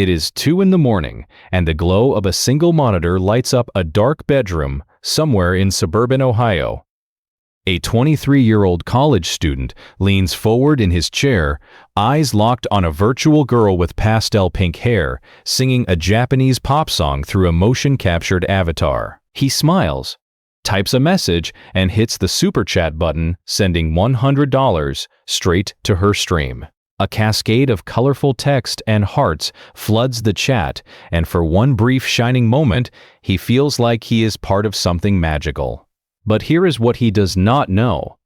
It is 2 in the morning, and the glow of a single monitor lights up a dark bedroom somewhere in suburban Ohio. A 23-year-old college student leans forward in his chair, eyes locked on a virtual girl with pastel pink hair, singing a Japanese pop song through a motion-captured avatar. He smiles, types a message, and hits the super chat button, sending $100 straight to her stream. A cascade of colorful text and hearts floods the chat, and for one brief shining moment, he feels like he is part of something magical. But here is what he does not know.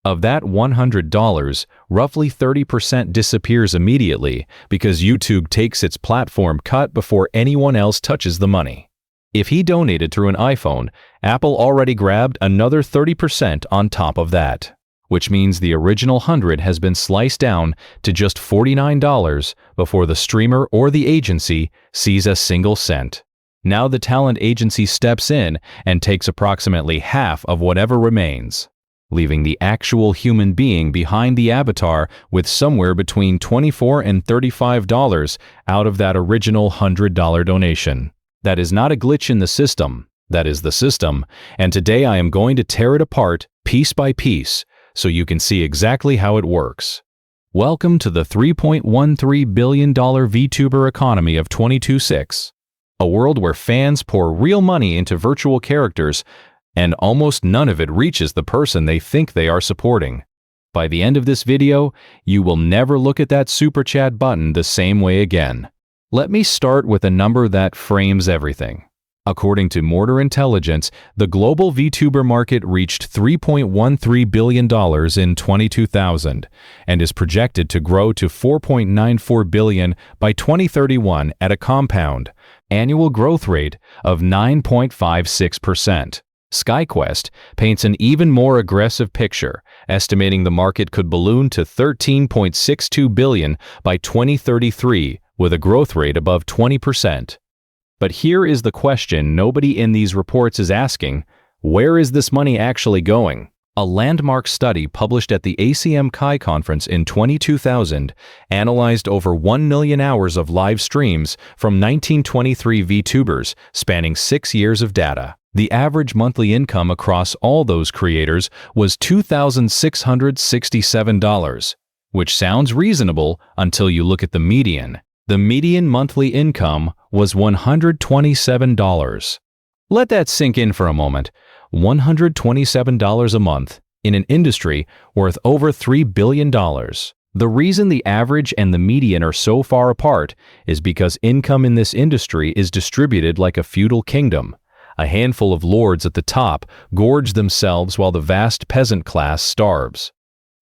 Of that $100, roughly 30% disappears immediately because YouTube takes its platform cut before anyone else touches the money. If he donated through an iPhone, Apple already grabbed another 30% on top of that, which means the original 100 has been sliced down to just $49 before the streamer or the agency sees a single cent. Now the talent agency steps in and takes approximately half of whatever remains, leaving the actual human being behind the avatar with somewhere between $24 and $35 out of that original $100 donation. That is not a glitch in the system. That is the system, and today I am going to tear it apart piece by piece so you can see exactly how it works. Welcome to the $3.13 billion VTuber economy of 2026. A world where fans pour real money into virtual characters, and almost none of it reaches the person they think they are supporting. By the end of this video, you will never look at that super chat button the same way again. Let me start with a number that frames everything. According to Mortar Intelligence, the global VTuber market reached $3.13 billion in 2000 and is projected to grow to $4.94 billion by 2031 at a compound annual growth rate of 9.56%. SkyQuest paints an even more aggressive picture, estimating the market could balloon to $13.62 billion by 2033 with a growth rate above 20%. But here is the question nobody in these reports is asking: where is this money actually going? A landmark study published at the ACM Chi conference in 2000 analyzed over 1 million hours of live streams from 1923 VTubers, spanning 6 years of data. The average monthly income across all those creators was $2,667, which sounds reasonable until you look at the median. The median monthly income was $127. Let that sink in for a moment. $127 a month in an industry worth over $3 billion. The reason the average and the median are so far apart is because income in this industry is distributed like a feudal kingdom. A handful of lords at the top gorge themselves while the vast peasant class starves.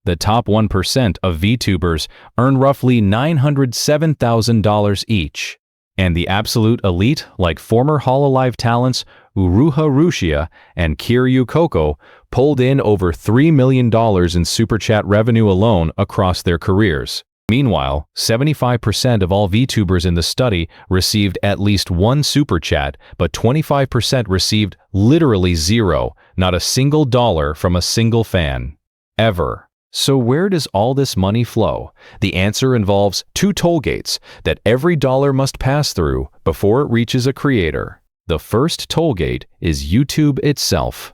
The top 1% of VTubers earn roughly $907,000 each, and the absolute elite, like former Hololive talents Uruha Rushia and Kiryu Koko, pulled in over $3 million in super chat revenue alone across their careers. Meanwhile, 75% of all VTubers in the study received at least one super chat, but 25% received literally zero, not a single dollar from a single fan. Ever. So where does all this money flow? The answer involves 2 toll gates that every dollar must pass through before it reaches a creator. The first toll gate is YouTube itself.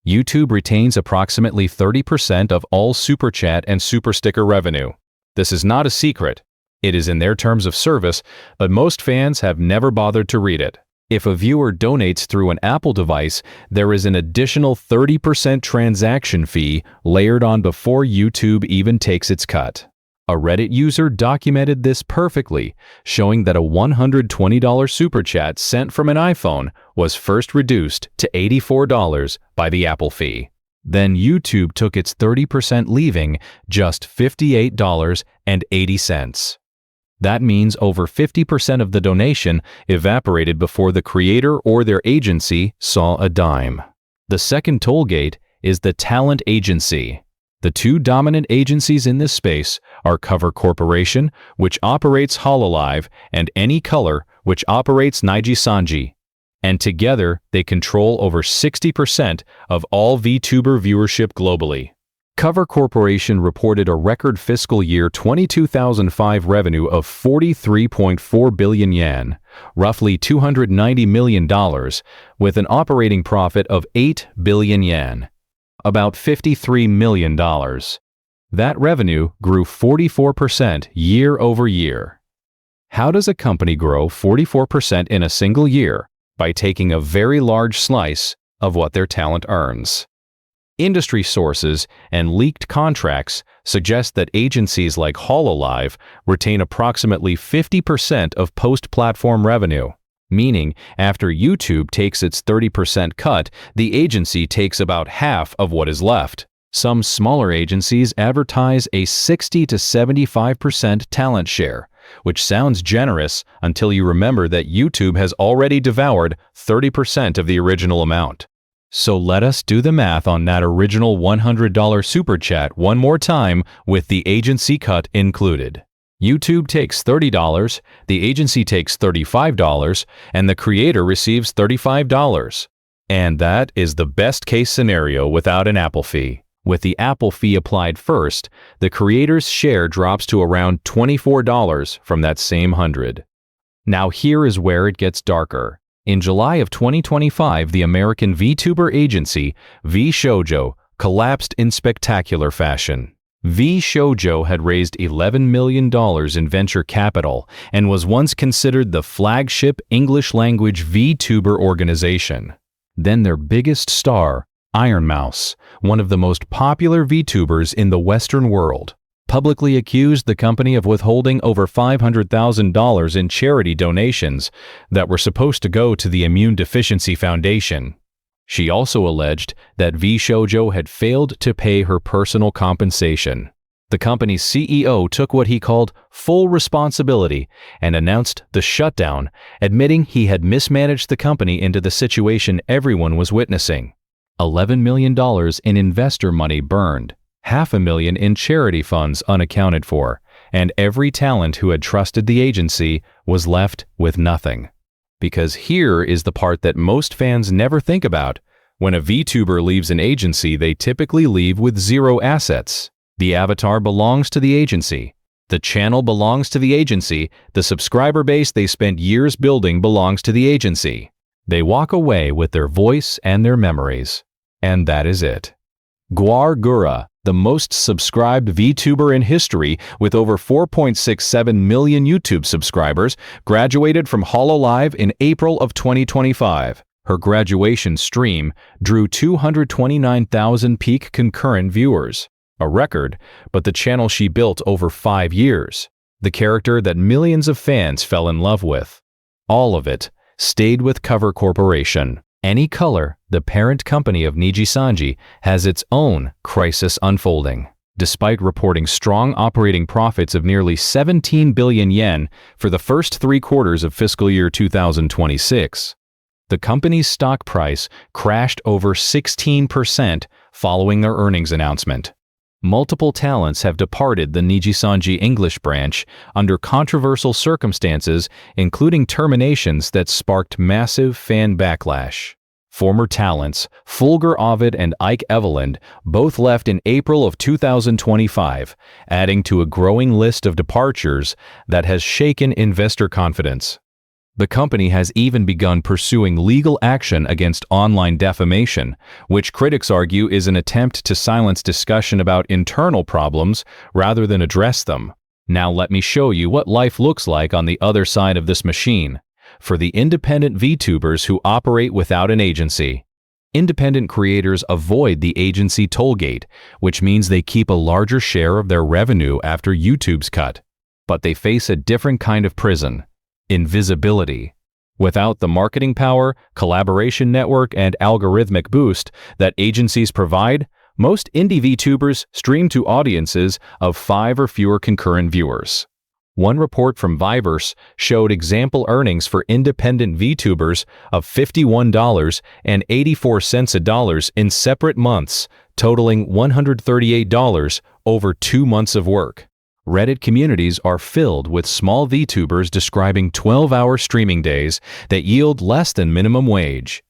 YouTube retains approximately 30% of all super chat and super sticker revenue. This is not a secret. It is in their terms of service, but most fans have never bothered to read it. If a viewer donates through an Apple device, there is an additional 30% transaction fee layered on before YouTube even takes its cut. A Reddit user documented this perfectly, showing that a $120 super chat sent from an iPhone was first reduced to $84 by the Apple fee. Then YouTube took its 30%, leaving just $58.80. That means over 50% of the donation evaporated before the creator or their agency saw a dime. The second toll gate is the talent agency. The 2 dominant agencies in this space are Cover Corporation, which operates Hololive, and AnyColor, which operates Nijisanji. And together, they control over 60% of all VTuber viewership globally. Cover Corporation reported a record fiscal year 2005 revenue of 43.4 billion yen, roughly $290 million, with an operating profit of 8 billion yen, about $53 million. That revenue grew 44% year over year. How does a company grow 44% in a single year? By taking a very large slice of what their talent earns. Industry sources and leaked contracts suggest that agencies like Hololive retain approximately 50% of post-platform revenue, meaning after YouTube takes its 30% cut, the agency takes about half of what is left. Some smaller agencies advertise a 60 to 75% talent share, which sounds generous until you remember that YouTube has already devoured 30% of the original amount. So let us do the math on that original $100 super chat one more time with the agency cut included. YouTube takes $30, the agency takes $35, and the creator receives $35. And that is the best case scenario without an Apple fee. With the Apple fee applied first, the creator's share drops to around $24 from that same $100. Now here is where it gets darker. In July of 2025, the American VTuber agency, VShojo, collapsed in spectacular fashion. VShojo had raised $11 million in venture capital and was once considered the flagship English-language VTuber organization. Then their biggest star, Iron Mouse, one of the most popular VTubers in the Western world, publicly accused the company of withholding over $500,000 in charity donations that were supposed to go to the Immune Deficiency Foundation. She also alleged that VShojo had failed to pay her personal compensation. The company's CEO took what he called full responsibility and announced the shutdown, admitting he had mismanaged the company into the situation everyone was witnessing. $11 million in investor money burned, $500,000 in charity funds unaccounted for, and every talent who had trusted the agency was left with nothing. Because here is the part that most fans never think about. When a VTuber leaves an agency, they typically leave with zero assets. The avatar belongs to the agency. The channel belongs to the agency. The subscriber base they spent years building belongs to the agency. They walk away with their voice and their memories. And that is it. Gwar Gura, the most subscribed VTuber in history with over 4.67 million YouTube subscribers, graduated from Hololive in April of 2025. Her graduation stream drew 229,000 peak concurrent viewers, a record, but the channel she built over 5 years, the character that millions of fans fell in love with. All of it stayed with Cover Corporation. AnyColor, the parent company of Nijisanji, has its own crisis unfolding. Despite reporting strong operating profits of nearly 17 billion yen for the first 3 quarters of fiscal year 2026, the company's stock price crashed over 16% following their earnings announcement. Multiple talents have departed the Nijisanji English branch under controversial circumstances, including terminations that sparked massive fan backlash. Former talents, Fulger Ovid and Ike Eveland, both left in April of 2025, adding to a growing list of departures that has shaken investor confidence. The company has even begun pursuing legal action against online defamation, which critics argue is an attempt to silence discussion about internal problems rather than address them. Now let me show you what life looks like on the other side of this machine. For the independent VTubers who operate without an agency. Independent creators avoid the agency tollgate, which means they keep a larger share of their revenue after YouTube's cut. But they face a different kind of prison. Invisibility. Without the marketing power, collaboration network, and algorithmic boost that agencies provide, most indie VTubers stream to audiences of 5 or fewer concurrent viewers. One report from Viverse showed example earnings for independent VTubers of $51.84 in separate months, totaling $138 over 2 months of work. Reddit communities are filled with small VTubers describing 12-hour streaming days that yield less than minimum wage,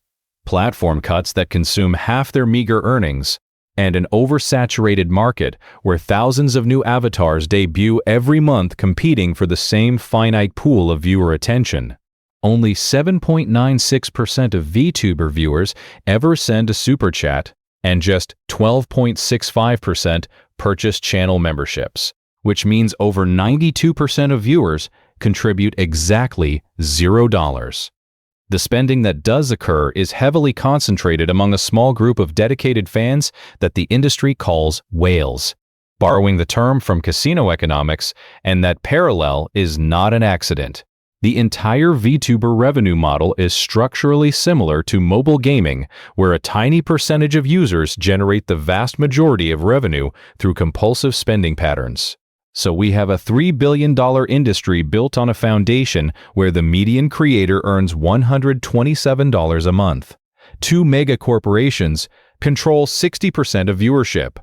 platform cuts that consume half their meager earnings, and an oversaturated market where thousands of new avatars debut every month competing for the same finite pool of viewer attention. Only 7.96% of VTuber viewers ever send a super chat, and just 12.65% purchase channel memberships, which means over 92% of viewers contribute exactly $0. The spending that does occur is heavily concentrated among a small group of dedicated fans that the industry calls whales, borrowing the term from casino economics, and that parallel is not an accident. The entire VTuber revenue model is structurally similar to mobile gaming, where a tiny percentage of users generate the vast majority of revenue through compulsive spending patterns. So we have a $3 billion industry built on a foundation where the median creator earns $127 a month. Two mega corporations control 60% of viewership.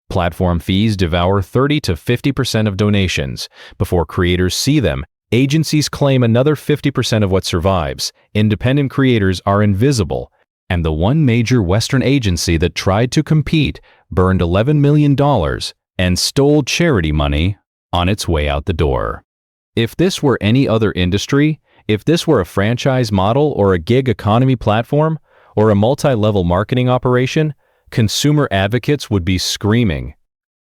Platform fees devour 30 to 50% of donations. Before creators see them, agencies claim another 50% of what survives. Independent creators are invisible. And the one major Western agency that tried to compete burned $11 million and stole charity money on its way out the door. If this were any other industry, if this were a franchise model or a gig economy platform or a multi-level marketing operation, consumer advocates would be screaming.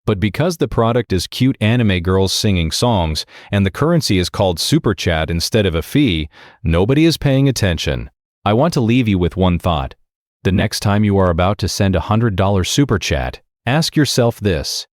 But because the product is cute anime girls singing songs and the currency is called super chat instead of a fee, nobody is paying attention. I want to leave you with one thought. The next time you are about to send a $100 super chat, ask yourself this.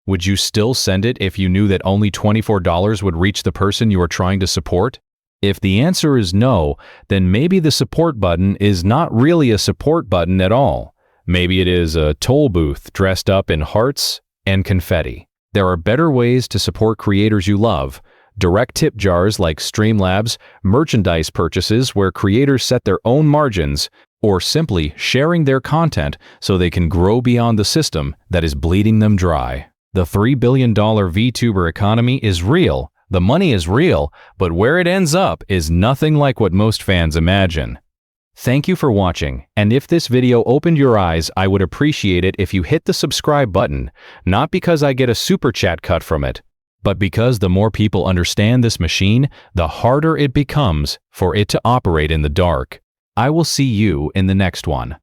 Would you still send it if you knew that only $24 would reach the person you are trying to support? If the answer is no, then maybe the support button is not really a support button at all. Maybe it is a toll booth dressed up in hearts and confetti. There are better ways to support creators you love. Direct tip jars like Streamlabs, merchandise purchases where creators set their own margins, or simply sharing their content so they can grow beyond the system that is bleeding them dry. The $3 billion VTuber economy is real, the money is real, but where it ends up is nothing like what most fans imagine. Thank you for watching, and if this video opened your eyes, I would appreciate it if you hit the subscribe button, not because I get a super chat cut from it, but because the more people understand this machine, the harder it becomes for it to operate in the dark. I will see you in the next one.